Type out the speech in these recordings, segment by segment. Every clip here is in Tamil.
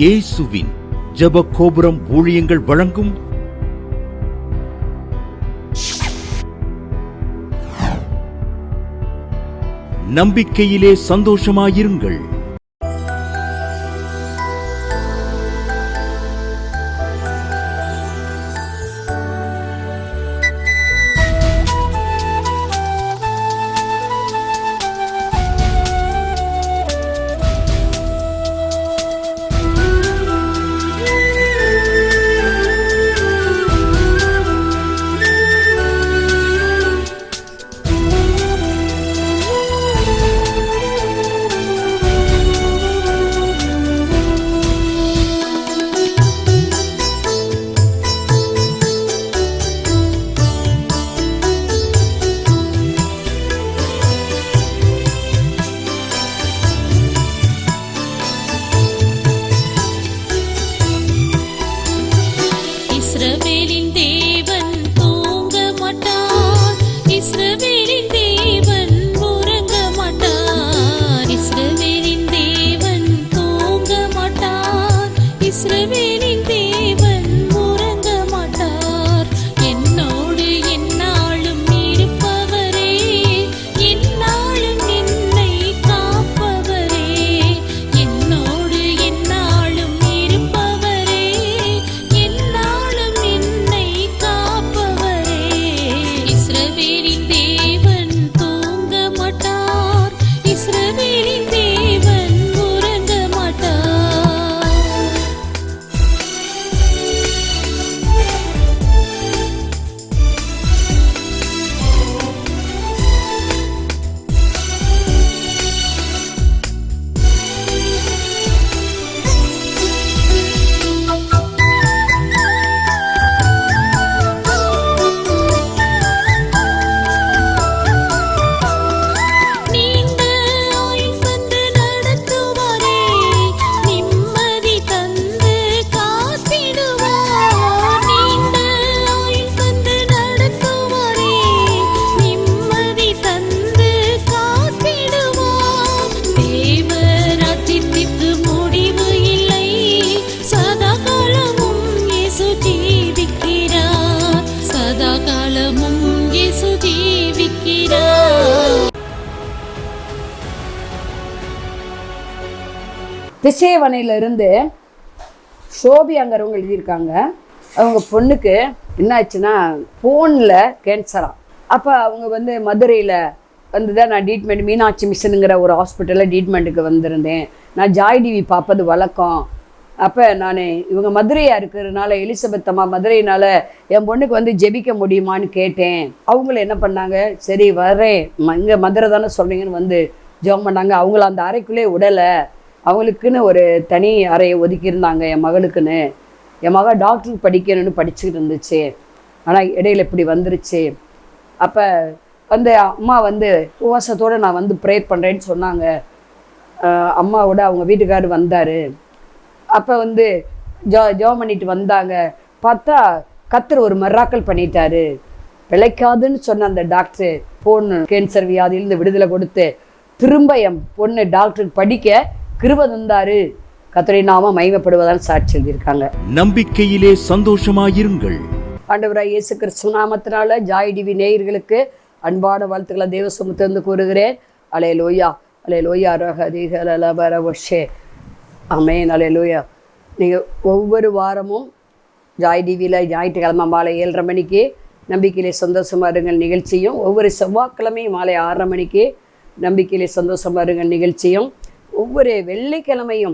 இயேசுவின் ஜெப கோபுரம் ஊழியங்கள் வழங்கும் நம்பிக்கையிலே சந்தோஷமாயிருங்கள். திசைவனையிலிருந்து ஷோபியாங்கிறவங்க எழுதியிருக்காங்க. அவங்க பொண்ணுக்கு என்ன ஆச்சுன்னா ஃபோனில் கேன்சராக. அப்போ அவங்க வந்து மதுரையில் வந்து தான் நான் ட்ரீட்மெண்ட் மீனாட்சி மிஷனுங்கிற ஒரு ஹாஸ்பிட்டலில் ட்ரீட்மெண்ட்டுக்கு வந்திருந்தேன். நான் ஜாய் டிவி பார்ப்பது வழக்கம். அப்போ நான் இவங்க மதுரையாக இருக்கிறதுனால எலிசபெத் அம்மா மதுரையினால் என் பொண்ணுக்கு வந்து ஜெபிக்க முடியுமான்னு கேட்டேன். அவங்கள என்ன பண்ணாங்க, சரி வரேன், இங்கே மதுரை தானே சொல்கிறீங்கன்னு வந்து ஜெபம் பண்ணாங்க. அவங்கள அந்த அறைக்குள்ளே விடலை. அவங்களுக்குன்னு ஒரு தனி அறையை ஒதுக்கியிருந்தாங்க என் மகளுக்குன்னு. என் மகள் டாக்டருக்கு படிக்கணும்னு படிச்சுக்கிட்டு இருந்துச்சு. ஆனால் இடையில இப்படி வந்துருச்சு. அப்போ வந்து அம்மா வந்து உபவாசத்தோடு நான் வந்து ப்ரேயர் பண்ணுறேன்னு சொன்னாங்க. அம்மாவோட அவங்க வீட்டுக்காரர் வந்தார். அப்போ வந்து ஜெபம் பண்ணிட்டு வந்தாங்க. பார்த்தா கர்த்தர் ஒரு மிராக்கிள் பண்ணிட்டாரு. பிழைக்காதுன்னு சொன்ன அந்த டாக்டர் பொண்ணு கேன்சர் வியாதியிலிருந்து விடுதலை கொடுத்து திரும்ப என் பொண்ணு டாக்டருக்கு படிக்க கிருபை தந்தாரு. கர்த்தருடைய நாமம் மகிமைப்படுவதால் சாட்சி எழுதியிருக்காங்க. நம்பிக்கையிலே சந்தோஷமாயிருங்கள். ஆண்டவராய் இயேசு கிறிஸ்து நாமத்தினால ஜாய் டிவி நேயர்களுக்கு அன்பான வாழ்த்துக்களை தேவ சமூகத்திலிருந்து கூறுகிறேன். அல்லேலூயா அல்லேலூயா ரஹதிகலபரவஷே ஆமென் அல்லேலூயா. நீங்கள் ஒவ்வொரு வாரமும் ஜாய் டிவியில் ஞாயிற்றுக்கிழமை மாலை 7:30 மணிக்கு நம்பிக்கையிலே சந்தோஷமாக இருங்கள் நிகழ்ச்சியும், ஒவ்வொரு செவ்வாய்க்கிழமையும் மாலை 6:30 மணிக்கு நம்பிக்கையிலே சந்தோஷமாக இருங்கள் நிகழ்ச்சியும், ஒவ்வொரு வெள்ளிக்கிழமையும்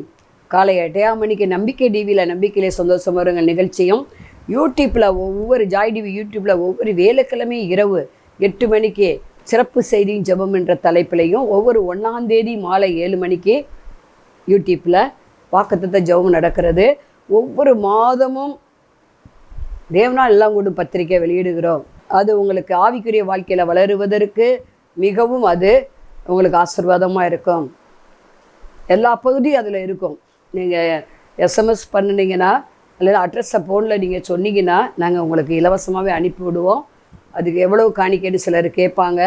காலை 8 மணிக்கு நம்பிக்கை டிவியில் நம்பிக்கையிலே சந்தோஷமாக இருங்கள் நிகழ்ச்சியும், யூடியூப்பில் ஒவ்வொரு ஜாய் டிவி யூடியூப்பில் ஒவ்வொரு வேலைக்கிழமையும் இரவு 8 மணிக்கு சிறப்பு செய்தியும் ஜெபம் என்ற தலைப்பிலையும், ஒவ்வொரு 1ஆம் தேதி மாலை 7 மணிக்கு யூடியூப்பில் வாக்குத்தத்த ஜெபம் நடக்கிறது. ஒவ்வொரு மாதமும் தேவனால் எல்லாம் கூட பத்திரிக்கை வெளியிடுகிறோம். அது உங்களுக்கு ஆவிக்குரிய வாழ்க்கையில் வளருவதற்கு மிகவும் அது உங்களுக்கு ஆசீர்வாதமாக இருக்கும். எல்லா பகுதியும் அதில் இருக்கும். நீங்கள் எஸ்எம்எஸ் பண்ணினீங்கன்னா அல்லது அட்ரஸை ஃபோனில் நீங்கள் சொன்னீங்கன்னா நாங்கள் உங்களுக்கு இலவசமாகவே அனுப்பி விடுவோம். அதுக்கு எவ்வளோ காணிக்கைன்னு சிலர் கேட்பாங்க.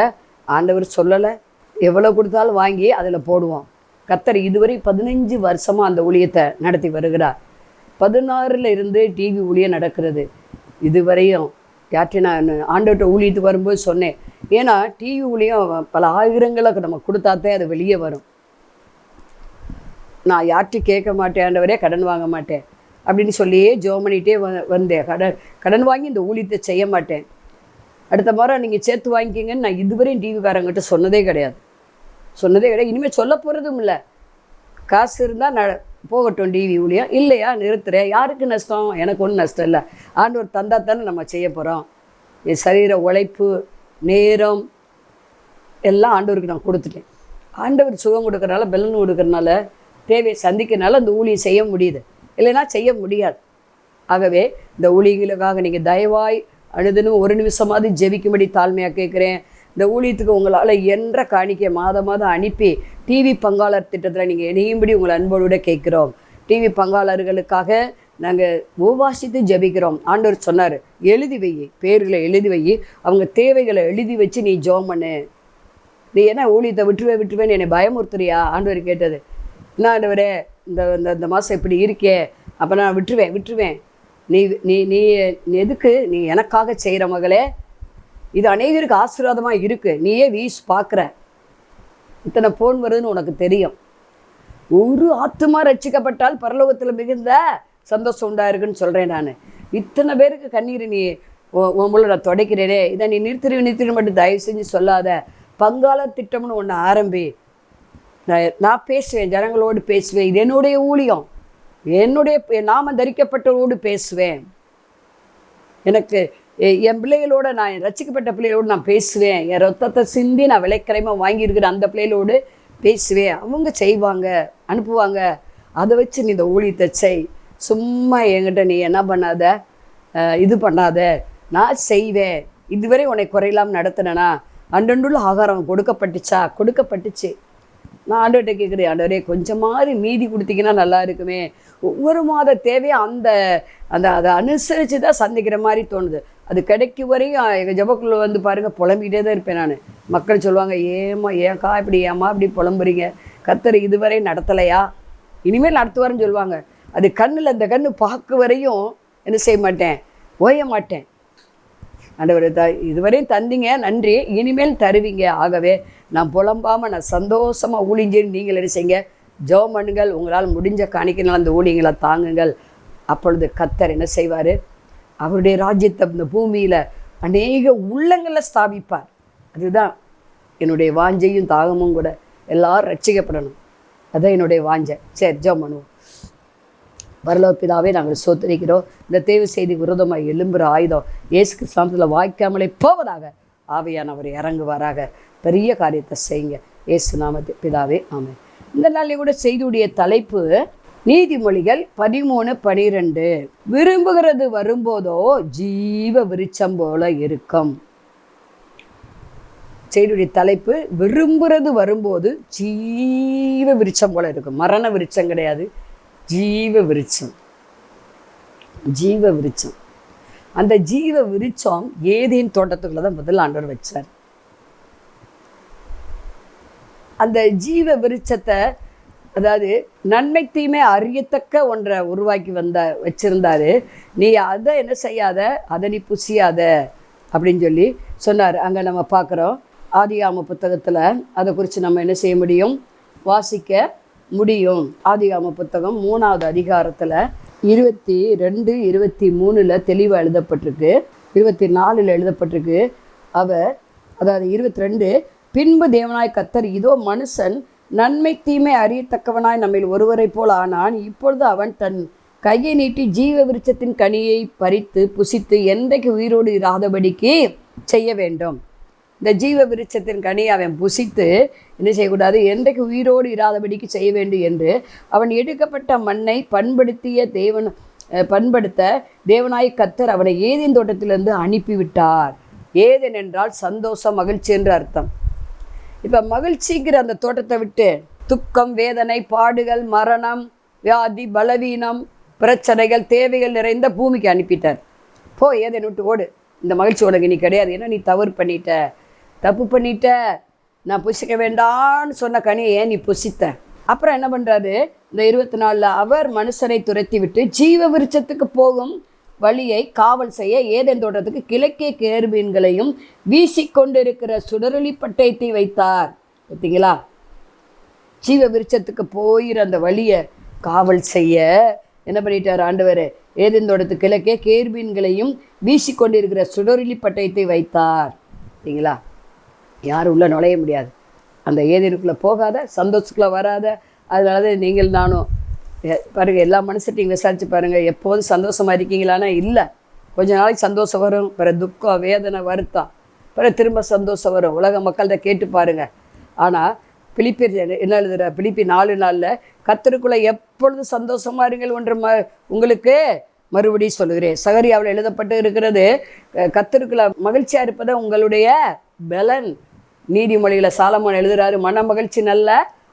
ஆண்டவர் சொல்லலை, எவ்வளோ கொடுத்தாலும் வாங்கி அதில் போடுவோம். கர்த்தர் இதுவரை 15 வருஷமாக அந்த ஊழியத்தை நடத்தி வருகிறார். 16 இருந்து டிவி ஊழியம் நடக்கிறது. இதுவரையும் யார்கிட்ட நான் ஆண்டவர்கிட்ட ஊழியத்துக்கு வரும்போது சொன்னேன், ஏன்னா டிவி ஊழியம் பல ஆயிரங்களுக்கு நம்ம கொடுத்தாத்தே அது வெளியே வரும். நான் யார்கிட்டையும் கேட்க மாட்டேன் ஆண்டவரே, கடன் வாங்க மாட்டேன் அப்படின்னு சொல்லியே ஜெபம் பண்ணிகிட்டே வந்தேன். கடன் வாங்கி இந்த ஊழியத்தை செய்ய மாட்டேன், அடுத்த வாரம் நீங்கள் சேர்த்து வாங்கிக்கிங்கன்னு நான் இதுவரையும் டிவிக்காரங்கிட்ட சொன்னதே கிடையாது. இனிமேல் சொல்ல போகிறதும் இல்லை. காசு இருந்தால் போகட்டும் டிவி ஊழியம், இல்லையா நிறுத்துறேன். யாருக்கு நஷ்டம்? எனக்கு ஒன்றும் நஷ்டம் இல்லை. ஆண்டவர் தந்தா தானே நம்ம செய்ய போகிறோம். என் சரீர உழைப்பு, நேரம் எல்லாம் ஆண்டவருக்கு நான் கொடுத்துட்டேன். ஆண்டவர் சுகம் கொடுக்கறனால, பலன் கொடுக்கறனால, தேவையை சந்திக்கிறனால அந்த ஊழியம் செய்ய முடியுது, இல்லைன்னா செய்ய முடியாது. ஆகவே இந்த ஊழியங்களுக்காக நீங்கள் தயவாய் அழுதுன்னு ஒரு நிமிஷமாவது ஜெபிக்கும்படி தாழ்மையாக கேட்குறேன். இந்த ஊழியத்துக்கு உங்களால் என்ற காணிக்கை மாதம் அனுப்பி டிவி பங்காளர் திட்டத்தில் நீங்கள் இணையும்படி உங்களை அன்போடு கேட்குறோம். டிவி பங்காளர்களுக்காக நாங்கள் உபவாசித்து ஜெபிக்கிறோம். ஆண்டவர் சொன்னார், எழுதி வை, பேர்களை எழுதி வை, அவங்க தேவைகளை எழுதி வச்சு நீ ஜெபம் பண்ணு. நீ என்ன ஊழியத்தை விட்டுருவேன்னு என்னை பயமுறுத்துறியா? ஆண்டவர் கேட்டது. என்ன ஆண்டவரே, இந்த மாதம் இப்படி இருக்கே, அப்போ நான் விட்டுருவேன். நீ நீ நீ எதுக்கு? நீ எனக்காக செய்கிற மகளே, இது அநேகருக்கு ஆசீர்வாதமாக இருக்குது. நீயே வீஸ் பார்க்குற, இத்தனை ஃபோன் வருதுன்னு உனக்கு தெரியும். ஒரு ஆத்துமா ரட்சிக்கப்பட்டால் பரலோகத்தில் மிகுந்த சந்தோஷம் உண்டாயிருக்குன்னு சொல்கிறேன் நான். இத்தனை பேருக்கு கண்ணீர் நீ உன் மூலம் நான் துடைக்கிறேனே, இதை நீ நிறுத்திடு மட்டும் தயவு செஞ்சு சொல்லாத. பங்காளர் திட்டம்னு ஒன்று ஆரம்பி. நான் பேசுவேன், ஜனங்களோடு பேசுவேன். இது என்னுடைய ஊழியம், என்னுடைய நாம தரிக்கப்பட்டவரோடு பேசுவேன். எனக்கு என் பிள்ளைகளோட, நான் ரட்சிக்கப்பட்ட பிள்ளைகளோடு நான் பேசுவேன். என் ரத்தத்தை சிந்தி நான் விலைக்கரைமாக வாங்கியிருக்கிற அந்த பிள்ளைகளோடு பேசுவேன். அவங்க செய்வாங்க, அனுப்புவாங்க. அதை வச்சு நீ இந்த ஊழியத்தை செய். சும்மா என்கிட்ட நீ என்ன பண்ணாத, இது பண்ணாத, நான் செய்வேன். இதுவரை உன்னை குறையில்லாமல் நடத்தினேனா? அன்றண்டுள்ள ஆகாரம் கொடுக்கப்பட்டுச்சு. நான் ஆண்டவர்கிட்ட கேட்குறேன், ஆண்டவரே கொஞ்சமாதிரி மீதி கொடுத்தீங்கன்னா நல்லா இருக்குமே. ஒவ்வொரு மாத தேவையை அதை அனுசரித்து தான் சந்திக்கிற மாதிரி தோணுது. அது கிடைக்கும் வரையும் எங்கள் ஜபக்குள்ள வந்து பாருங்கள், புலம்பிகிட்டே தான் இருப்பேன் நான். மக்கள் சொல்லுவாங்க, ஏன்க்கா இப்படி புலம்புறீங்க? கர்த்தர் இதுவரை நடத்தலையா? இனிமேல் நடத்துவாருன்னு சொல்லுவாங்க. அது கண்ணில் அந்த கண்ணு பார்க்க வரையும் என்ன செய்ய மாட்டேன், ஓய மாட்டேன். ஆண்டவர் இதுவரையும் தந்தீங்க, நன்றி, இனிமேல் தருவீங்க. ஆகவே நான் புலம்பாமல் நான் சந்தோஷமாக ஊழியஞ்சேன்னு நீங்கள் என்ன செய்யுங்க, ஜெபம் பண்ணுங்கள். உங்களால் முடிஞ்ச காணிக்கையினால் அந்த ஊழியங்களை தாங்குங்கள். அப்பொழுது கர்த்தர் என்ன செய்வார்? அவருடைய ராஜ்யத்தை இந்த பூமியில் அநேக உள்ளங்களில் ஸ்தாபிப்பார். அதுதான் என்னுடைய வாஞ்சையும் தாகமும் கூட. எல்லாரும் ரட்சிக்கப்படணும், அதுதான் என்னுடைய வாஞ்சை. சரி, ஜெபம் பண்ணுவோம். பரலோக பிதாவே, நாங்கள் சோத்தரிக்கிறோம். இந்த தேவை செய்தி விரோதமாக எழும்புகிற ஆயுதம் இயேசு கிறிஸ்துவில் வாய்க்காமலே போவதாக. ஆவியானவர் இறங்குவாராக. பெரிய காரியத்தை செய்யுங்க இயேசு நாமத்தில் பிதாவே, ஆமென். இந்த நாளில் கூட செய்தியுடைய தலைப்பு நீதிமொழிகள் 13:12. விரும்புகிறது வரும்போதோ ஜீவ விருட்சம் போல இருக்கும். செய்தியுடைய தலைப்பு விரும்புகிறது வரும்போது ஜீவ விருட்சம் போல இருக்கும். மரண விருட்சம் கிடையாது, ஜீவ விருட்சம். அந்த ஜீவ விருட்சம் ஏதேன் தோட்டத்துக்குள்ள தான் முதல் ஆண்டவர் வச்சார். அந்த ஜீவ விருட்சத்தை, அதாவது நன்மை தீமை அறியத்தக்க ஒன்றை உருவாக்கி வச்சிருந்தாரு. நீ அதை என்ன செய்யாத, அதை நீ புசியாத அப்படின்னு சொல்லி சொன்னார். அங்கே நம்ம பார்க்குறோம் ஆதியாகம புத்தகத்தில் அதை குறித்து நம்ம என்ன செய்ய முடியும், வாசிக்க முடியும். ஆதியாகம புத்தகம் 3ஆவது அதிகாரத்தில் 22, 23 தெளிவாக எழுதப்பட்டிருக்கு. 24 எழுதப்பட்டிருக்கு. அதாவது 22, பின்பு தேவனாய் கர்த்தர், இதோ மனுஷன் நன்மை தீமை அறியத்தக்கவனாய் நம்மில் ஒருவரை போல் ஆனான். இப்பொழுது அவன் தன் கையை நீட்டி ஜீவ விருட்சத்தின் கனியை பறித்து புசித்து என்றைக்கு உயிரோடு இராதபடிக்கு செய்ய வேண்டும். இந்த ஜீவ விருட்சத்தின் கனியை அவன் புசித்து என்ன செய்யக்கூடாது, என்றைக்கு உயிரோடு இராதபடிக்கு செய்ய வேண்டும் என்று அவன் எடுக்கப்பட்ட மண்ணை பண்படுத்த தேவனாய் கர்த்தர் அவனை ஏதேன் தோட்டத்திலிருந்து அனுப்பிவிட்டார். ஏதேன் என்றால் சந்தோஷம், மகிழ்ச்சி என்று அர்த்தம். இப்போ மகிழ்ச்சிங்கிற அந்த தோட்டத்தை விட்டு துக்கம், வேதனை, பாடுகள், மரணம், வியாதி, பலவீனம், பிரச்சனைகள், தேவைகள் நிறைந்த பூமிக்கு அனுப்பிட்டார். ஏதேன் விட்டு ஓடு, இந்த மகிழ்ச்சி உனக்கு நீ கிடையாது. ஏன்னா நீ தப்பு பண்ணிட்ட. நான் புசிக்க வேண்டான்னு சொன்ன கனியை ஏன் நீ புசித்த? அப்புறம் என்ன பண்ணுறாரு, இந்த 24 அவர் மனுஷரை துரத்தி விட்டு ஜீவ விருட்சத்துக்கு போகும் வழியை காவல் செய்ய ஏதேன் தோட்டத்துக்கு கிழக்கே கேருபீன்களையும் வீசிக்கொண்டிருக்கிற சுடரொளி பட்டயத்தை வைத்தார். பார்த்தீங்களா, ஜீவ விருட்சத்துக்கு போயிற அந்த வழியை காவல் செய்ய என்ன பண்ணிட்டார் ஆண்டவர், ஏதேன் தோட்டத்துக்கு கிழக்கே கேருபீன்களையும் வீசிக்கொண்டிருக்கிற சுடரொளி பட்டயத்தை வைத்தார். பார்த்தீங்களா, யாரும் உள்ளே நுழைய முடியாது, அந்த ஏதேனுக்குள்ளே போகாத, சந்தோஷத்துக்குள்ளே வராத. அதனால தான் நீங்கள் நானும் பாருங்கள், எல்லா மனுஷட்டையும் விசாரித்து பாருங்கள், எப்போதும் சந்தோஷமாக இருக்கீங்களான்னா இல்லை. கொஞ்ச நாளைக்கு சந்தோஷம் வரும், பிறகு துக்கம், வேதனை, வருத்தம், பிறகு திரும்ப சந்தோஷம் வரும். உலக மக்கள்கிட்ட கேட்டு பாருங்கள். ஆனால் பிலிப்பியர் என்ன எழுதுகிற, பிலிப்பி 4:4 கர்த்தருக்குள்ளே எப்பொழுதும் சந்தோஷமாக இருங்கள் ஒன்று உங்களுக்கு மறுபடியும் சொல்லுகிறேன். சகரியாவில் எழுதப்பட்டு இருக்கிறது, கர்த்தருக்குள்ள மகிழ்ச்சியாக இருப்பதை உங்களுடைய பலன். நீதிமொழியில் சாலமோன் எழுதுகிறாரு, மன மகிழ்ச்சி நல்ல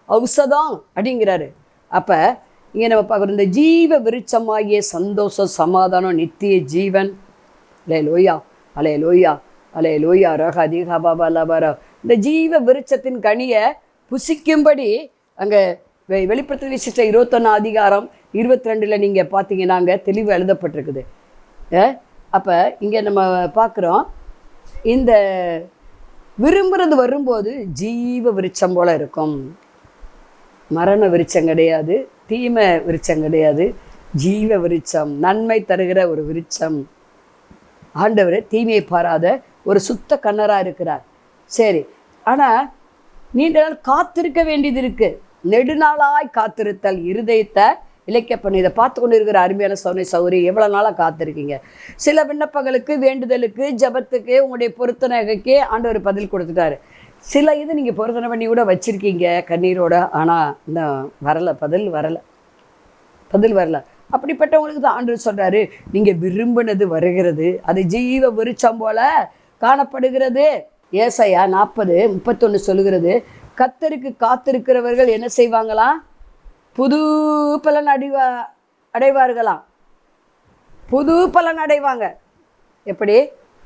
ஔஷதம் அப்படிங்கிறாரு. அப்போ இங்கே நம்ம பார்க்குறோம், இந்த ஜீவ விருட்சமாகிய சந்தோஷம், சமாதானம், நித்திய ஜீவன். அலே லோயா, அலே லோயா, அலே லோயா, ரக அதிகா பாபா லபரா. இந்த ஜீவ விருட்சத்தின் கனியை புசிக்கும்படி அங்கே வெளிப்படுத்த விசிஷ்ட 21:22 நீங்கள் பார்த்தீங்கன்னா அங்கே தெளிவாக எழுதப்பட்டிருக்குது. அப்போ இங்கே நம்ம பார்க்குறோம், இந்த விரும்புகிறது வரும்போது ஜீவ விருட்சம் போல் இருக்கும். மரண விருட்சம் கிடையாது, தீமை விருட்சம் கிடையாது, ஜீவ விருட்சம், நன்மை தருகிற ஒரு விருட்சம். ஆண்டவர் தீமையை பாராத ஒரு சுத்த கண்ணராக இருக்கிறார். சரி, ஆனால் நீண்ட நாள் காத்திருக்க வேண்டியது இருக்குது. நெடுநாளாய் காத்திருத்தல் இருதயத்தை இலக்கிய பண்ணி. இதை பார்த்து கொண்டு இருக்கிற அருமையான சௌரி எவ்வளோ நாளாக காத்திருக்கீங்க. சில விண்ணப்பங்களுக்கு, வேண்டுதலுக்கு, ஜபத்துக்கு, உங்களுடைய பொருத்தனைக்கு ஆண்டவர் பதில் கொடுத்துட்டாரு. சில இது நீங்கள் பொருத்தனை பண்ணி கூட வச்சுருக்கீங்க கண்ணீரோட, ஆனால் இந்த வரலை, பதில் வரலை. அப்படிப்பட்டவங்களுக்கு தான் ஆண்டவர் சொல்கிறாரு, நீங்கள் விரும்பினது வருகிறது, அது ஜீவ விருட்சம் போல காணப்படுகிறது. ஏசாயா 40:31 சொல்லுகிறது, கர்த்தருக்கு காத்திருக்கிறவர்கள் என்ன செய்வாங்களாம், புது பலன் அடைவார்களாம். புது பலன் அடைவாங்க. எப்படி?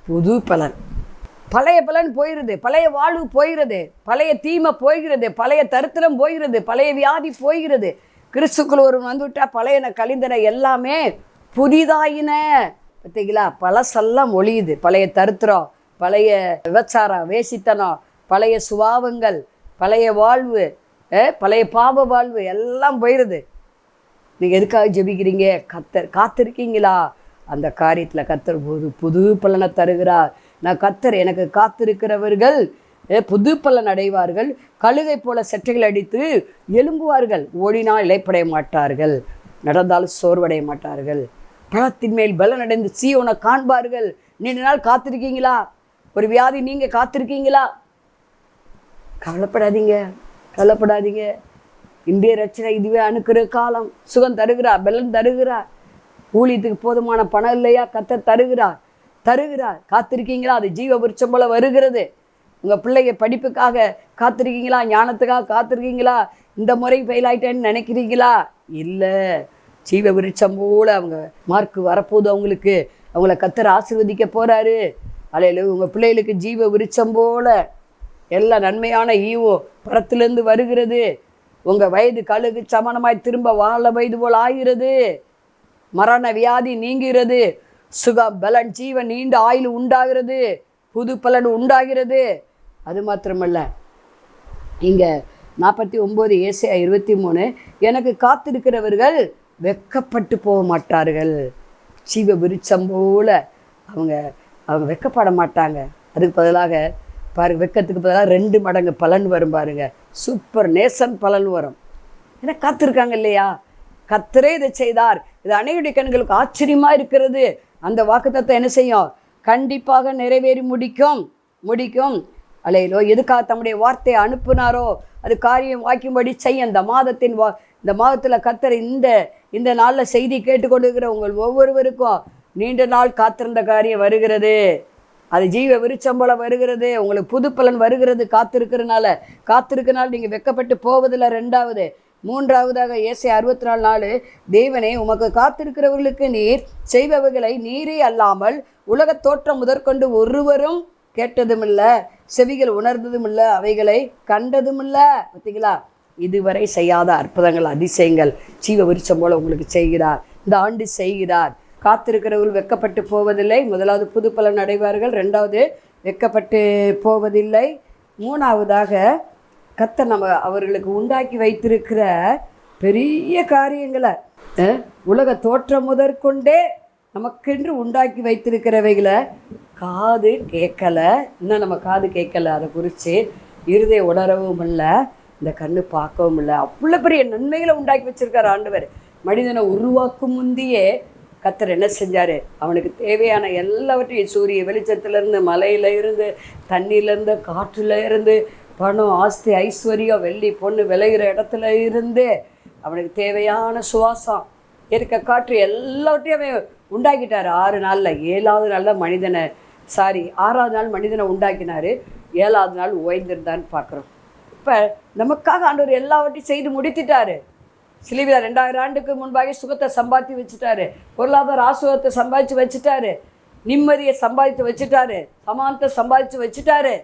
புது பலன். பழைய பலன் போயிடுது, பழைய வாழ்வு போயிடுது, பழைய தீமை போய்கிறது, பழைய தரித்திரம் போய்கிறது, பழைய வியாதி போய்கிறது. கிறிஸ்துக்குள் ஒரு வந்துவிட்டால் பழையன கழிந்தன எல்லாமே புதிதாயின. பார்த்தீங்களா, பழசெல்லாம் ஒழியுது. பழைய தரித்திரம், பழைய விபச்சாரம், வேசித்தனம், பழைய சுபாவங்கள், பழைய வாழ்வு, பழைய பாவ வாழ்வு எல்லாம் போயிடுது. நீங்கள் எதுக்காக ஜெபிக்கிறீங்க? காத்திருக்கீங்களா? அந்த காரியத்தில் கர்த்தர் புது பலனை தருகிறார். நான் கர்த்தர், எனக்கு காத்திருக்கிறவர்கள் புது பலன் அடைவார்கள், கழுகை போல செட்டைகள் அடித்து எழும்புவார்கள், ஓடினால் இளைப்படைய மாட்டார்கள், நடந்தாலும் சோர்வடைய மாட்டார்கள், பழத்தின் மேல் பலன் அடைந்து சீயோனை காண்பார்கள். நீண்ட நாள் காத்திருக்கீங்களா? ஒரு வியாதி நீங்கள் காத்திருக்கீங்களா? கவலைப்படாதீங்க. இந்திய ரட்சணை இதுவே அணுக்கிற காலம். சுகம் தருகிறார், பலன் தருகிறார். ஊழியத்துக்கு போதுமான பணம் இல்லையா? கர்த்தர் தருகிறார். காத்திருக்கீங்களா? அது ஜீவ விருட்சம் போல வருகிறது. உங்கள் பிள்ளைங்க படிப்புக்காக காத்திருக்கீங்களா? ஞானத்துக்காக காத்திருக்கீங்களா? இந்த முறை ஃபெயில் ஆகிட்டேன்னு நினைக்கிறீங்களா? இல்லை, ஜீவ விருட்சம் போல அவங்க மார்க் வரப்போகுது. அவங்கள கர்த்தர் ஆசீர்வதிக்க போகிறாரு. அல்லேலூயா. உங்கள் பிள்ளைகளுக்கு ஜீவ விருட்சம் போல எல்லா நன்மையான ஈவோ பரத்திலிருந்து வருகிறது. உங்கள் வயது கழுகு சமணமாய் திரும்ப வாழ வயது போல் ஆகிறது. மரண வியாதி நீங்கிறது. சுகம், பலன், ஜீவன், நீண்ட ஆயுள் உண்டாகிறது. புது பலன் உண்டாகிறது. அது மாத்திரமல்ல, இங்கே 49 ஏசாயா 23 எனக்கு காத்திருக்கிறவர்கள் வெட்கப்பட்டு போக மாட்டார்கள். ஜீவ விருட்சம் போல அவங்க வெட்கப்பட மாட்டாங்க. அதுக்கு பதிலாக பாருங்க, வெட்கத்துக்கு பதிலாக 2 மடங்கு பலன் வரும். பாருங்க, சூப்பர் நேசன் பலன் வரும். ஏன்னா காத்திருக்காங்க இல்லையா? கர்த்தரே இதை செய்தார். இது அநேகருடைய கண்களுக்கு ஆச்சரியமாக இருக்கிறது. அந்த வாக்குத்தத்தம் என்ன செய்யும்? கண்டிப்பாக நிறைவேறி முடிக்கும். அல்லேலோ, எதுக்காக தம்முடைய வார்த்தையை அனுப்புனாரோ அது காரியம் வாய்க்கும்படி செய்ய. இந்த மாதத்தில் கர்த்தர் இந்த நாளில் செய்தி கேட்டுக்கொண்டிருக்கிற உங்கள் ஒவ்வொருவருக்கும் நீண்ட நாள் காத்திருந்த காரியம் வருகிறது. அது ஜீவ விருட்சம் போல வருகிறது. உங்களுக்கு புது பலன் வருகிறது. காத்திருக்கிறனால நீங்கள் வெட்கப்பட்டு போவதில்லை. 2வது 3வதாக ஏசாயா 64:4 தேவனே, உமக்கு காத்திருக்கிறவர்களுக்கு நீர் செய்பவைகளை நீரே அல்லாமல் உலகத் தோற்றம் முதற்கொண்டு ஒருவரும் கேட்டதுமில்லை, செவிகள் உணர்ந்ததுமில்லை, அவைகளை கண்டதுமில்லை. பார்த்தீங்களா? இதுவரை செய்யாத அற்புதங்கள், அதிசயங்கள் ஜீவ விருட்சம் போல உங்களுக்கு செய்கிறார். இந்த ஆண்டு செய்கிறார். காத்திருக்கிறவர்கள் வெட்கப்பட்டு போவதில்லை. முதலாவது புது பலன் அடைவார்கள். ரெண்டாவது வெட்கப்பட்டு போவதில்லை. மூணாவதாக கர்த்தர் அவர்களுக்கு உண்டாக்கி வைத்திருக்கிற பெரிய காரியங்களை, உலக தோற்றம் முதற்கொண்டே நமக்கென்று உண்டாக்கி வைத்திருக்கிறவைகளை காது கேட்கலை. இன்னும் நம்ம காது கேட்கலை, அதை குறித்து இருதய உணரவும் இல்லை, இந்த கண்ணு பார்க்கவும் இல்லை. அவ்வளோ பெரிய நன்மைகளை உண்டாக்கி வச்சிருக்கார் ஆண்டவர். மனிதனை உருவாக்கும் முந்தியே கர்த்தர் என்ன செஞ்சார்? அவனுக்கு தேவையான எல்லாவற்றையும் சூரிய வெளிச்சத்துலேருந்து, மலையில இருந்து, தண்ணியிலேருந்து, காற்றுல இருந்து, பணம், ஆஸ்தி, ஐஸ்வர்யம், வெள்ளி பொண்ணு விளையிற இடத்துல இருந்து அவனுக்கு தேவையான சுவாசம், இயற்கை காற்று எல்லாவற்றையும் அவன் உண்டாக்கிட்டார் 6 நாளில். 7வது நாளில் ஆறாவது நாள் மனிதனை உண்டாக்கினார். 7வது நாள் ஓய்ந்திருந்தான்னு பார்க்குறோம். இப்போ நமக்காக ஆண்டவர் எல்லாவற்றையும் செய்து முடித்துட்டார். சிலுவையில் 2000 ஆண்டுக்கு முன்பாக சுகத்தை சம்பாதித்து வச்சுட்டாரு, பொருளாதார ஆசுகத்தை சம்பாதிச்சு வச்சுட்டாரு, நிம்மதியை சம்பாதித்து வச்சுட்டாரு, சமானத்தை சம்பாதிச்சு வச்சுட்டாரு.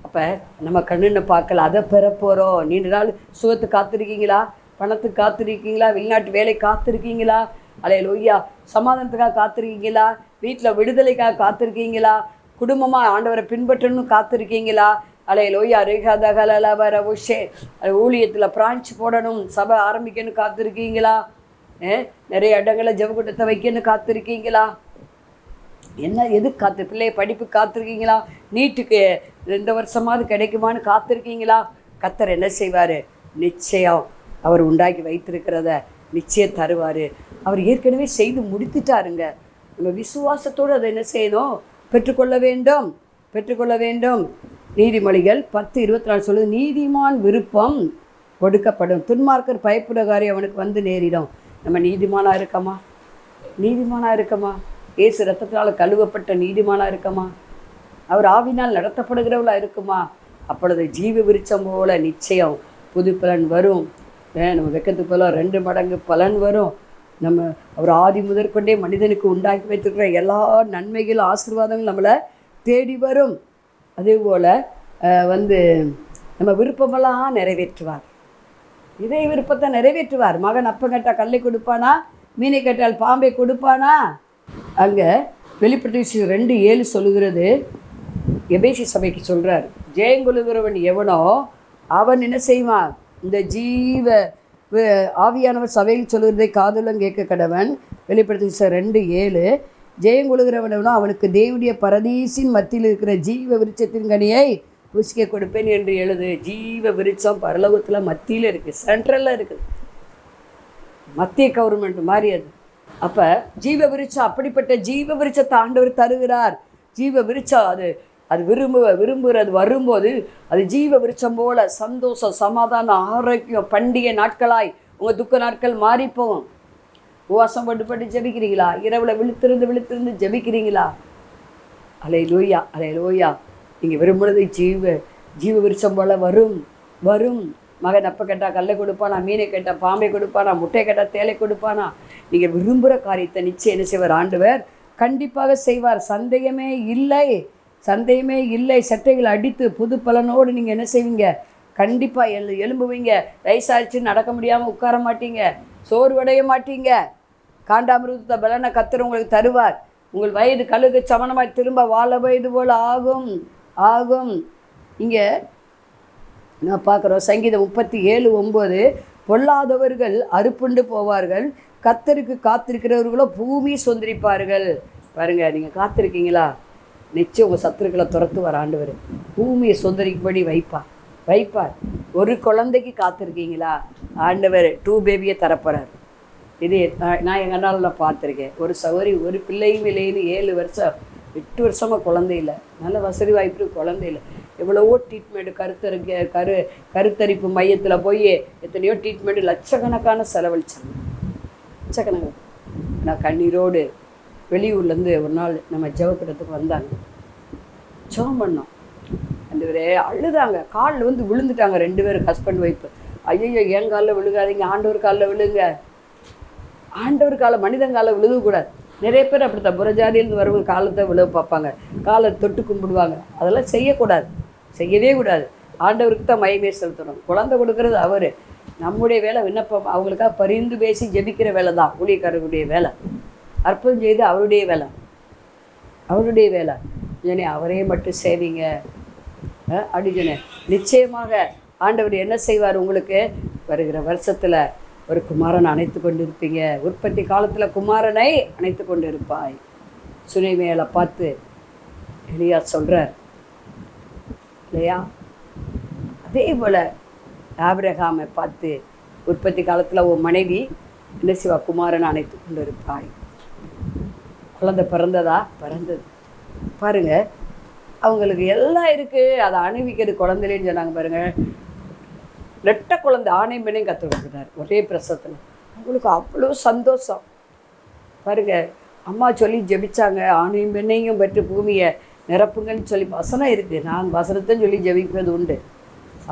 அப்போ நம்ம கண்ணுன்னு பார்க்கல, அதை பெற போகிறோம். நீண்ட நாள் சுகத்தை காத்திருக்கீங்களா? பணத்துக்கு காத்திருக்கீங்களா? வெளிநாட்டு வேலை காத்திருக்கீங்களா? அல்லேலூயா. சமாதானத்துக்காக காத்திருக்கீங்களா? வீட்டில் விடுதலைக்காக காத்திருக்கீங்களா? குடும்பமாக ஆண்டவரை பின்பற்றணும் காத்திருக்கீங்களா? அல்லேலூயா. ரிகதகலலவர உஷே. ஊழியத்தில் பிரான்ச் போடணும், சபை ஆரம்பிக்கணும் காத்திருக்கீங்களா? நிறைய இடங்களில் ஜெபக்கூட்டத்தை வைக்கணும் காத்திருக்கீங்களா? என்ன எது பிள்ளைய படிப்பு காத்திருக்கீங்களா? நீட்டுக்கு 2 வருஷமாவது கிடைக்குமான்னு காத்திருக்கீங்களா? கர்த்தர் என்ன செய்வார்? நிச்சயம் அவர் உண்டாக்கி வைத்திருக்கிறத நிச்சயம் தருவார். அவர் ஏற்கனவே செய்து முடித்துட்டாருங்க. நம்ம விசுவாசத்தோடு அதை என்ன செய்யணும்? பெற்றுக்கொள்ள வேண்டும். நீதிமொழிகள் 10:24 சொல்லுது, நீதிமான் விருப்பம் கொடுக்கப்படும், துன்மார்க்கர் பயப்படுற காரியம் அவனுக்கு வந்து நேரிடும். நம்ம நீதிமானாக இருக்கமா? இயேசு ரத்தத்தினால் கழுவப்பட்ட நீதிமானாக இருக்கமா? அவர் ஆவினால் நடத்தப்படுகிறவளா இருக்குமா? அப்பொழுது ஜீவ விருட்சம் போல நிச்சயம் புது பலன் வரும். நம்ம வெக்கத்துக்கு போல 2 மடங்கு பலன் வரும். நம்ம அவர் ஆதி முதற்கொண்டே மனிதனுக்கு உண்டாக்கி வைத்திருக்கிற எல்லா நன்மைகளும் ஆசீர்வாதங்களும் நம்மளை தேடி வரும். அதேபோல் நம்ம விருப்பமெல்லாம் நிறைவேற்றுவார். இதே விருப்பத்தை நிறைவேற்றுவார். மகன் அப்பம் கேட்டால் கல்லை கொடுப்பானா? மீனை கேட்டால் பாம்பை கொடுப்பானா? அங்கே வெளிப்படுத்தின விசேஷம் 2:7 சொல்லுகிறது. எபேசி சபைக்கு சொல்கிறார், ஜெயங்கொள்ளுகிறவன் எவனோ அவன் என்ன செய்வான்? இந்த ஜீவ ஆவியானவர் சபையில் சொல்லுகிறதை காதுலம் கேட்க கடவன். வெளிப்படுத்தின விசேஷம் 2:7. ஜெயங்கொள்ளுகிறவனவனோ அவனுக்கு தேவனுடைய பரதீசின் மத்தியில் இருக்கிற ஜீவ விருட்சத்தின் கனியை புசிக்க கொடுப்பேன் என்று எழுது. ஜீவ விருட்சம் பரலோகத்தில் மத்தியில் இருக்குது, சென்ட்ரலில் இருக்குது, மத்திய கவர்மெண்ட் மாதிரி அது. அப்போ ஜீவ விருட்சம், அப்படிப்பட்ட ஜீவ விருட்சத்தை ஆண்டவர் தருகிறார். ஜீவ விருட்சம் அது விரும்புகிறது வரும்போது அது ஜீவ விருட்சம் போல சந்தோஷம், சமாதானம், ஆரோக்கியம், பண்டிகை நாட்களாய் உங்கள் துக்க நாட்கள் மாறிப்போகும். உபவாசம் பட்டு ஜெபிக்கிறீங்களா? இரவில் விழுத்திருந்து ஜெபிக்கிறீங்களா? அல்லேலூயா. நீங்கள் விரும்புகிறது ஜீவ விருட்சம் போல வரும். மகன் அப்போ கேட்டால் கல்லை கொடுப்பானா? மீனை கேட்டால் பாம்பை கொடுப்பானா? முட்டை கேட்டால் தேலை கொடுப்பானா? நீங்கள் விரும்புகிற காரியத்தை நிச்சயம் என்ன செய்வார்? ஆண்டவர் கண்டிப்பாக செய்வார். சந்தேகமே இல்லை. சட்டைகள் அடித்து புது பலனோடு நீங்கள் என்ன செய்வீங்க? கண்டிப்பாக எழும்புவீங்க. வயசாச்சு நடக்க முடியாமல் உட்கார மாட்டீங்க, சோர்வடைய மாட்டீங்க. காண்டாமிருத்த பலனை கர்த்தர் உங்களுக்கு தருவார். உங்கள் வயது கழுகு சமணமாய் திரும்ப வாழ வயது போல் ஆகும். இங்கே நான் பார்க்குறோம், சங்கீதம் 37:9, பொல்லாதவர்கள் அறுப்புண்டு போவார்கள், கர்த்தருக்கு காத்திருக்கிறவர்களோ பூமி சொந்தரிப்பார்கள். பாருங்கள், நீங்கள் காத்திருக்கீங்களா? நிச்சயம் உங்கள் சத்துருக்களை துரத்துவார் ஆண்டவர். பூமியை சொந்தரிக்கும்படி வைப்பார். ஒரு குழந்தைக்கு காத்திருக்கீங்களா? ஆண்டவர் 2 பேபியை தரப்போகிறார். இது நான் எங்கள் அண்ணாவில் பார்த்துருக்கேன். ஒரு சகோதரி ஒரு பிள்ளையும் இல்லைன்னு 7 வருஷம் 8 வருஷமாக குழந்தை இல்லை. நல்ல வசதி வாய்ப்பு குழந்தை இல்லை. எவ்வளவோ ட்ரீட்மெண்ட்டு, கருத்தரிப்பு மையத்தில் போய் எத்தனையோ ட்ரீட்மெண்ட்டு, லட்சக்கணக்கான செலவழிச்சாங்க. நான் கண்ணீரோடு வெளியூர்லேருந்து ஒரு நாள் நம்ம ஜெபக்கூட்டத்துக்கு வந்தாங்க. ஜெபம் பண்ணோம். ஆண்டவரே அழுதாங்க. காலில் விழுந்துட்டாங்க 2 பேரும், ஹஸ்பண்ட் ஒய்ஃபு. ஐயோ, என் காலில் விழுகாதீங்க, ஆண்டவர் காலில் விழுங்க. ஆண்டவர் காலை மனிதன் காலை விழுகக்கூடாது. நிறைய பேர் அப்படித்தான் புறஜாதியிலேருந்து வரவங்க காலத்தை விழுக பார்ப்பாங்க, காலை தொட்டு கும்பிடுவாங்க. அதெல்லாம் செய்யவே கூடாது. ஆண்டவருக்கு தான் மகிமை செலுத்தணும். குழந்தை கொடுக்கறது அவர். நம்முடைய வேலை விண்ணப்பம், அவங்களுக்காக பரிந்து பேசி ஜெபிக்கிற வேலை தான் ஊழியக்காரருடைய வேலை. அற்புதம் செய்து அவருடைய வேலை, அவருடைய வேலை. சொன்னே அவரே மட்டும் சேவிங்க அப்படி சொன்னேன். நிச்சயமாக ஆண்டவர் என்ன செய்வார், உங்களுக்கு வருகிற வருஷத்தில் ஒரு குமாரனை அணைத்து கொண்டு இருப்பீங்க. உற்பத்தி காலத்தில் குமாரனை அணைத்து கொண்டு இருப்பாய். சுனைமேலை பார்த்து எலியா சொல்கிறார் இல்லையா? அதே போல் ஆபிரகாமை பார்த்து உற்பத்தி காலத்தில் உன் மனைவி என்ன செய்வா, குமாரனை அணைத்து கொண்டு இருப்பாய். குழந்தை பிறந்ததா? பிறந்தது. பாருங்கள், அவங்களுக்கு எல்லாம் இருக்குது, அதை அணிவிக்கிறது குழந்தைலேன்னு சொன்னாங்க. பாருங்கள், ரெட்டை குழந்தை ஆணையும் பெண்ணையும் கற்றுக் கொடுக்குறாரு ஒரே பிரசவத்தில். அவங்களுக்கு அவ்வளோ சந்தோஷம். பாருங்கள், அம்மா சொல்லி ஜெபிச்சாங்க, ஆணையும் பெண்ணையும் பெற்று பூமியை நிரப்புங்கன்னு சொல்லி வசனம் இருக்குது. நான் வசனத்தையும் சொல்லி ஜெபிப்பது உண்டு.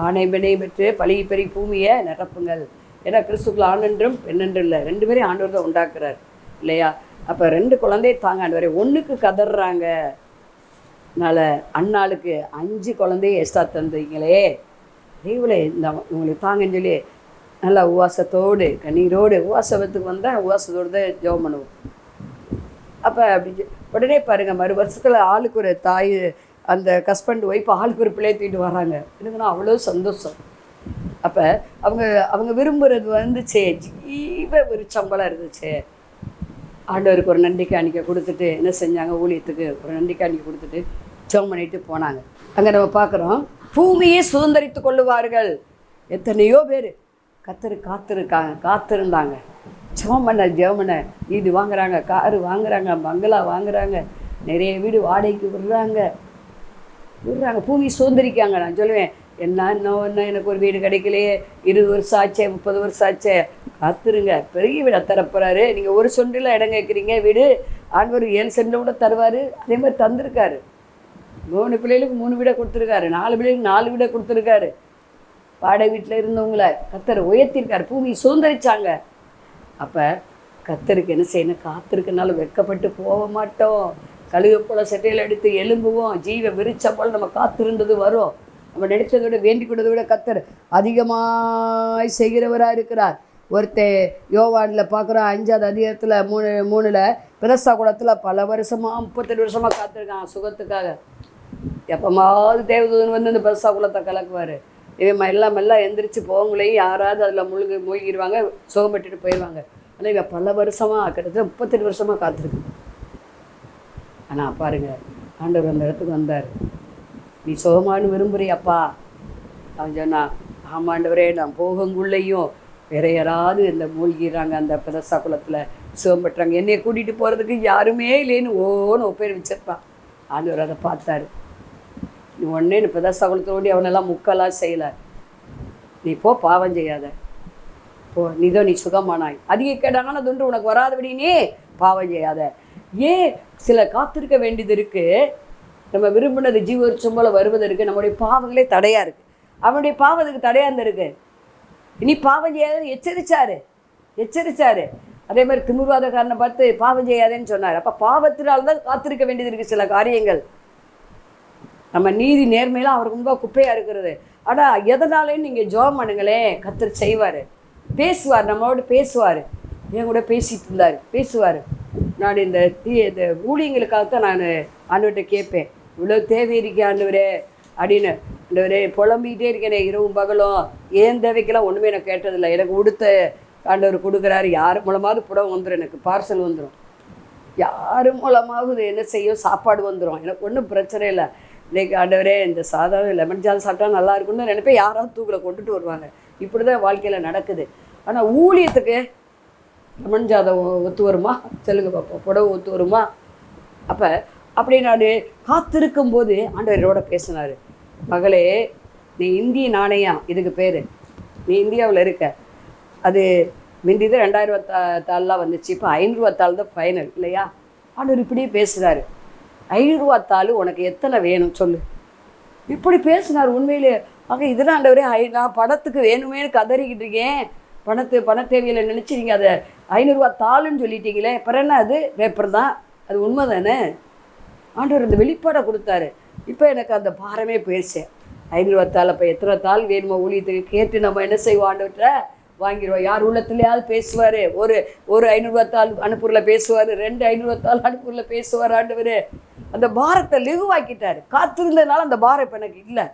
ஆணையும் பெண்ணையும் பெற்று பழகி பெருகி பூமியை நிரப்புங்கள். ஏன்னா கிறிஸ்துக்குள்ள ஆணென்றும் பெண்ணென்றும் இல்லை, ரெண்டு பேரையும் ஆண்டவர் தான் உண்டாக்குறார் இல்லையா? அப்போ ரெண்டு குழந்தைய தாங்க ஆண்டவரே. ஒன்றுக்கு கதறாங்க, அதனால் அண்ணாளுக்கு 5 குழந்தைய எக்ஸ்ட்ரா தந்தீங்களே, தெய்வலே இந்த உங்களுக்கு தாங்கன்னு சொல்லி நல்லா உவாசத்தோடு கண்ணீரோடு, உவாசத்துக்கு வந்தால் உவாசத்தோடு தான் ஜெபம் பண்ணுவோம். அப்போ அப்படி உடனே பாருங்கள், மறு வருஷத்தில் ஆளுக்கு ஒரு தாய், அந்த ஹஸ்பண்ட் ஒய்ஃப் ஆளுக்கு ஒரு பிள்ளையை தூக்கிட்டு வராங்க. எனக்குன்னா அவ்வளோ சந்தோஷம். அப்போ அவங்க விரும்புகிறது வந்துச்சே, ஜீவ ஒரு சம்பளம் இருந்துச்சு. ஆண்டவருக்கு ஒரு நன்றி காணிக்கை கொடுத்துட்டு என்ன செஞ்சாங்க, ஊழியத்துக்கு ஒரு நன்றி காணிக்கை கொடுத்துட்டு ஜெபம் பண்ணிட்டு போனாங்க. அங்கே நம்ம பார்க்குறோம், பூமியை சுதந்திரித்து கொள்ளுவார்கள். எத்தனையோ பேர் கத்தரு காத்திருந்தாங்க. ஜெபம் பண்ண வீடு வாங்குறாங்க, காரு வாங்குறாங்க, பங்களா வாங்குறாங்க, நிறைய வீடு வாடகைக்கு விடுறாங்க. பூமி சுதந்திரிக்காங்க. நான் சொல்லுவேன், இன்னும் எனக்கு ஒரு வீடு கிடைக்கலையே, 20 வருஷம் ஆச்சே, 30 வருஷம் ஆச்சே, காத்துருங்க, பெரிய வீடை தரப்போறாரு. நீங்கள் ஒரு சொண்டில் இடம் கேட்குறீங்க, வீடு ஆண்டவர் 7 சென்டில் கூட தருவார். அதே மாதிரி தந்திருக்காரு. 3 பிள்ளைகளுக்கு 3 வீடை கொடுத்துருக்காரு, 4 பிள்ளைகளுக்கு 4 வீடை கொடுத்துருக்காரு. வாடகை வீட்டில் இருந்தவங்கள கத்தர் உயர்த்திருக்காரு, பூமி சுதந்திரிச்சாங்க. அப்போ கத்தருக்கு என்ன செய்யணும், காத்திருக்கனால வெட்கப்பட்டு போக மாட்டோம். கழுகு போல சட்டையில் எடுத்து எலும்புவோம். ஜீவ விரிச்ச போல் நம்ம காத்திருந்தது வரும். நம்ம நினைச்சதை விட வேண்டிக் கொண்டதை விட கத்தர் அதிகமாய் செய்கிறவராக இருக்கிறார். ஒருத்தர் யோவானில் பார்க்குறோம், 5ஆவது அதிகாரத்தில் 3 பிரசா குளத்தில் பல வருஷமாக 38 வருஷமாக காத்திருக்கான் சுகத்துக்காக. எப்போமாவது தேவதூதன் வந்து இந்த பிரசா குளத்தை கலக்குவார். இவன் எல்லாம் எந்திரிச்சு போவங்களையும் யாராவது அதில் மூழ்கிடுவாங்க, சுகம் பெற்றுட்டு போயிடுவாங்க. ஆனால் இவன் பல வருஷமாக கிட்டத்தட்ட 38 வருஷமாக காத்திருக்கு. ஆனால் பாருங்கள், ஆண்டவர் அந்த இடத்துக்கு வந்தார். நீ சுகமானு விரும்புறியாப்பா? அவன் சொன்னான், ஆமாண்டவரே, நான் போகங்குள்ளையும் வேற யாராவது இந்த மூழ்கிறாங்க அந்த பிரதசா குளத்தில் சுகம் பெற்றாங்க, என்னையை கூட்டிகிட்டு போகிறதுக்கு யாருமே இல்லைன்னு ஓன்னு ஒப்பேர் வச்சிருப்பான். ஆண்டவர் அதை பார்த்தாரு. நீ ஒன்றே நீ பிரதசா குளத்தில் ஓடி அவனெல்லாம் முக்கெல்லாம் செய்யலை, நீ போ, பாவம் செய்யாத, போ, நீ சுகமானாய். அதிக கேடான தொன்று உனக்கு வராதபடினே பாவம் செய்யாத. ஏன் சில காத்திருக்க வேண்டியது இருக்குது. நம்ம விரும்பினது ஜீவருச்சம் போல் வருவதற்கு நம்முடைய பாவங்களே தடையாக இருக்குது. அவனுடைய பாவத்துக்கு தடையாக இருந்திருக்கு. இனி பாவம் செய்யாதுன்னு எச்சரிச்சாரு. அதே மாதிரி திமிர்வாதக்காரனை பார்த்து பாவம் செய்யாதேன்னு சொன்னார். அப்போ பாவத்தினால்தான் காத்திருக்க வேண்டியது இருக்குது சில காரியங்கள். நம்ம நீதி நேர்மையெல்லாம் அவருக்கு முன்பாக குப்பையாக இருக்கிறது. ஆனால் எதனாலேன்னு நீங்கள் ஜெபம் பண்ணுங்களேன், கர்த்தர் செய்வார், பேசுவார், நம்மளோட பேசுவார். என் கூட பேசுவார். நான் இந்த ஊழியங்களுக்காகத்தான் நான் ஆண்டவர்கிட்ட கேட்பேன், இவ்வளோ தேவை இருக்கே ஆண்டவரே அப்படின்னு. ஆண்டவரே புலம்பிக்கிட்டே இருக்கேனே இரவும் பகலும், ஏன் தேவைக்கெல்லாம் ஒன்றுமே நான் கேட்டதில்லை. எனக்கு உடுத்த ஆண்டவர் கொடுக்குறாரு. யார் மூலமாவது புடவை வந்துடும், எனக்கு பார்சல் வந்துடும். யார் மூலமாவது என்ன செய்யும், சாப்பாடு வந்துடும். எனக்கு ஒன்றும் பிரச்சனை இல்லை. இன்றைக்கி ஆண்டவரே இந்த சாதம் லெமன் ஜால் சாப்பிட்டா நல்லா இருக்குன்னு நினைப்பேன். யாராவது தூக்கில் கொண்டுட்டு வருவாங்க. இப்படி தான் வாழ்க்கையில் நடக்குது. ஆனால் ஊழியத்துக்கு லெமன் ஜாதம் ஒத்து வருமா சொல்லுங்க பார்ப்போம், புடவை ஒத்து வருமா? அப்போ அப்படி நான் காத்திருக்கும் போது ஆண்டவரோட பேசினார். மகளே, நீ இந்திய நாணயம் இதுக்கு பேர், நீ இந்தியாவில் இருக்க. அது முந்தி தான் 2024 வந்துச்சு, இப்போ 5 ரூபா தாள் தான் ஃபைனல் இல்லையா? ஆண்டவர் இப்படியே பேசுகிறாரு. 5 ரூபா தாள் உனக்கு எத்தனை வேணும் சொல்லு, இப்படி பேசினார். உண்மையிலே ஆக இதெல்லாம் ஆண்டவரே, நான் பணத்துக்கு வேணுமேனு கதறிக்கிட்டு இருக்கேன். பண தேவையில்லை நினச்சி நீங்கள் அதை 500 ரூபா தாளுன்னு சொல்லிட்டீங்களே, அப்புறம் என்ன, அது பேப்பர் தான், அது உண்மை தானே? ஆண்டவர் அந்த வெளிப்பாடை கொடுத்தாரு. இப்போ எனக்கு அந்த பாரமே போயிடுச்சு. 500 தாள். அப்போ எத்தனை தாள் வேணுமோ ஊழியத்துக்கு கேட்டு நம்ம என்ன செய்வோம், ஆண்டவர்கிட்ட வாங்கிடுவோம். யார் உள்ளத்துலையாவது பேசுவார். ஒரு 500 தாள் அனுப்புரில் பேசுவார், 2 500 தாள் அனுப்புரில் பேசுவார். ஆண்டவர் அந்த பாரத்தை லெகுவாக்கிட்டார். காத்திருந்ததுனால அந்த பாரம் இப்போ எனக்கு இல்லை.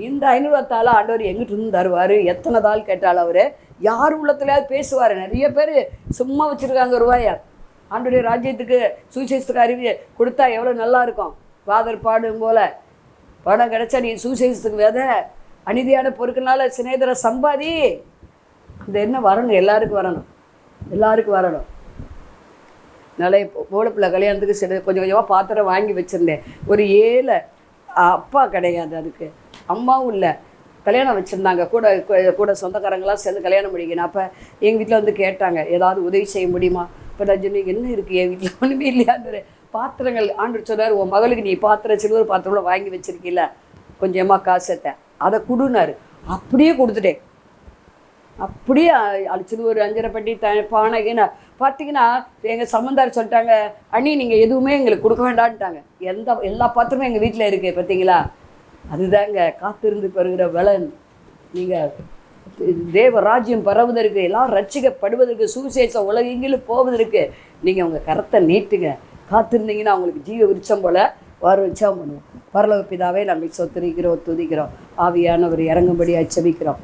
இந்த 500 தாள் ஆண்டவர் எங்கிட்ட இருந்து தருவார். எத்தனை தாள் கேட்டாலும் அவர் யார் உள்ளத்துலையாவது பேசுவார். நிறைய பேர் சும்மா வச்சுருக்காங்க ரூபாயை. ஆண்டவருடைய ராஜ்யத்துக்கு சுவிசேஷத்துக்கு அறிவு கொடுத்தா எவ்வளோ நல்லா இருக்கும். ஃபாதர் பாடும் போல் பணம் கிடச்சா நீ சுவிசேஷத்துக்கு விதை, அநீதியான பொருட்களால் சிநேகிதரை சம்பாதி. அந்த என்ன வரணும், எல்லாருக்கும் வரணும், எல்லாருக்கும் வரணும். நிறைய போலப்பிள்ளை கல்யாணத்துக்கு சில கொஞ்சம் கொஞ்சமாக பாத்திரம் வாங்கி வச்சுருந்தேன். ஒரு 7 அப்பா கிடையாது, அதுக்கு அம்மாவும் இல்லை. கல்யாணம் வச்சுருந்தாங்க, கூட சொந்தக்காரங்களாம் சேர்ந்து கல்யாணம் பண்ணிக்கணும். அப்போ எங்கள் வீட்டில் வந்து கேட்டாங்க, ஏதாவது உதவி செய்ய முடியுமா? இப்போ நான் சொன்னேன், என்ன இருக்குது என் வீட்டில், ஒன்றுமே இல்லையான்னு. பாத்திரங்கள் ஆண்டு சொன்னார், உன் மகளுக்கு நீ பாத்திரம் சில்வர் பாத்திரம்லாம் வாங்கி வச்சுருக்கீல்ல, கொஞ்சமாக காசத்தை அதை கொடுனாரு. அப்படியே கொடுத்துட்டேன். அப்படியே சில்வர் 5 பட்டி பானைக்குன்னு பார்த்தீங்கன்னா எங்கள் சம்மந்தார் சொல்லிட்டாங்க, அண்ணி நீங்கள் எதுவுமே எங்களுக்கு கொடுக்க வேண்டான்ட்டாங்க. எல்லா பாத்திரமும் எங்கள் வீட்டில் இருக்குது. பார்த்தீங்களா, அதுதாங்க காத்திருந்து பெறுகிற பலன். நீங்கள் தேவ ராஜ்யம் பரவுவதற்கு, எல்லாம் ரட்சிக்கப்படுவதற்கு, சுவிசேஷம் உலகெங்கிலும் போவதற்கு நீங்கள் உங்கள் கரத்தை நீட்டுங்க. காத்திருந்தீங்கன்னா அவங்களுக்கு ஜீவ விருட்சம் போல் உற்சாகம் பண்ணுவோம். பரலோக பிதாவே நம்மை சொத்துரிக்கிறோம், துதிக்கிறோம். ஆவியானவர் இறங்கும்படியாக செபிக்கிறோம்.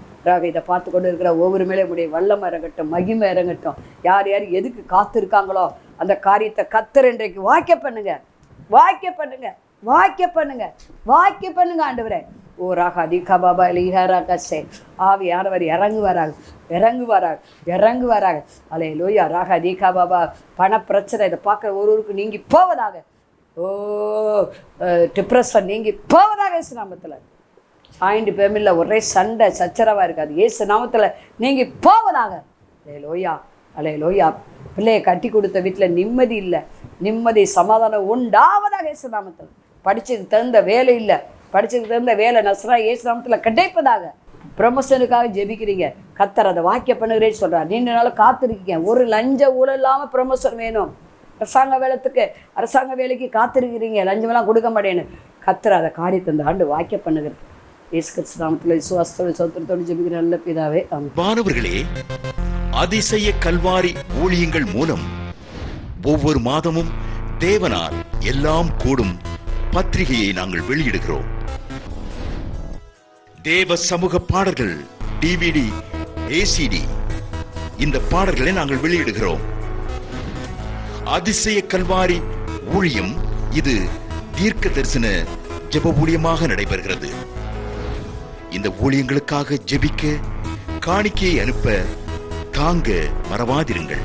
இதை பார்த்து கொண்டு இருக்கிற ஒவ்வொரு மேலே உடைய வல்லமை இறங்கட்டும், மகிமை இறங்கட்டும். யார் யார் எதுக்கு காத்திருக்காங்களோ அந்த காரியத்தை கர்த்தர் இன்றைக்கு வாக்கிய பண்ணுங்க, வாக்கிய பண்ணுங்க, வாக்கிய பண்ணுங்க, வாக்கிய பண்ணுங்க. ஆண்டவரே ஓ ராகா தீகா பாபா லீஹரா கசே ஆவியானவர் இறங்குவாராக, இறங்குவாராக, இறங்குவாராக. அலே லோயா ராகா தீகா பாபா. பண பிரச்சனை இதை பார்க்குற ஒருவருக்கு நீங்கி போவதாக. ஓ டிப்ரெஷன் நீங்கி போவதாக இயேசு நாமத்தில். ஆயிண்டு பேமில்ல ஒரே சண்டை சச்சரவாக இருக்காது இயேசு நாமத்தில் நீங்கி போவதாக. அலே லோயா, அலே லோயா. பிள்ளையை கட்டி கொடுத்த வீட்டில் நிம்மதி இல்லை, நிம்மதி சமாதானம் உண்டாவதாக இயேசு நாமத்தில். படித்ததுக்கு தகுந்த வேலை இல்லை, படித்ததுக்கு தகுந்த வேலை நஸ்ரா இயேசு நாமத்தில் கிடைப்பதாக. ப்ரமோஷனுக்காக ஜெபிக்கிறீங்க, கர்த்தர் அதை வாக்கிய பண்ணுகிறேன்னு சொல்கிறார். நீண்ட நாள் காத்திருக்கீங்க, ஒரு லஞ்ச ஊழல் இல்லாமல் ப்ரமோஷன் வேணும். அரசாங்க வேலைக்கு காத்திருக்கிறீங்க, லஞ்சமெல்லாம் கொடுக்க மாட்டேன்னு. கர்த்தர் அதை காரியத்தை இந்த ஆண்டு வாக்கிய பண்ணுகிறது. இயேசு கிறிஸ்து நாமத்தில் விசுவாசத்தோடு சோத்திரத்தோடு ஜெபிக்கிற நல்ல பிதாவே. மாணவர்களே, அதிசய கல்வாரி ஊழியங்கள் மூலம் ஒவ்வொரு மாதமும் தேவனால் எல்லாம் கூடும் பத்திரிகையை நாங்கள் வெளியிடுகிறோம். தேவ சமூக பாடல்கள் DVD, ACD இந்த பாடல்களை நாங்கள் வெளியிடுகிறோம். அதிசய கல்வாரி ஊழியம் இது தீர்க்க தரிசன ஜெப ஊழியமாக நடைபெறுகிறது. இந்த ஊழியங்களுக்காக ஜெபிக்க, காணிக்கையை அனுப்ப தாங்க மறவாதிருங்கள்.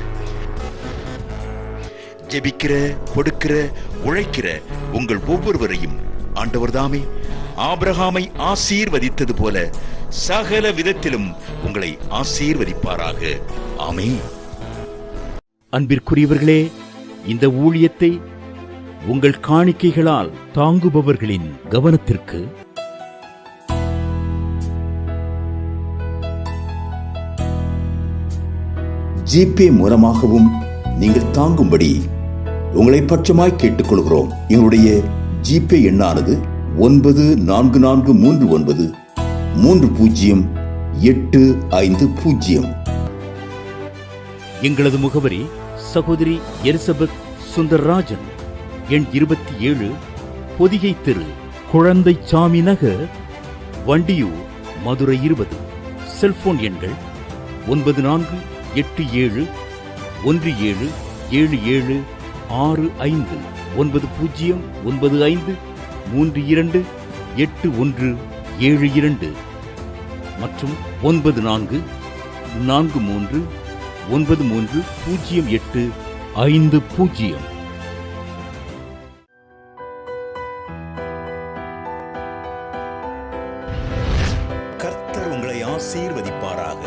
ஜெபிக்கிற, கொடுக்கிற, உழைக்கிற உங்கள் ஒவ்வொருவரையும் ஆண்டவர் தாமே ஆபிரகாமை ஆசீர்வதித்தது போல சகல விதத்திலும் உங்களை ஆசீர்வதிப்பாராக. ஆமென். அன்பிற்குரியவர்களே, இந்த ஊழியத்தை உங்கள் காணிக்கைகளால் தாங்குபவர்களின் கவனத்திற்கு ஜிபே மூலமாகவும் நீங்கள் தாங்கும்படி உங்களை பட்சமாய் கேட்டுக்கொள்கிறோம். எங்களுடைய ஜிபே எண்ணானது 9434308050. எங்களது முகவரி சகோதரி எலிசபெத் சுந்தர்ராஜன், எண் 27, பொதிகை தெரு, குழந்தைச்சாமி நகர், வண்டியூர், மதுரை 20. செல்போன் எண்கள் 9487177765, 9095328172 மற்றும் 9443930850. கர்த்தர் உங்களை ஆசீர்வதிப்பாராக.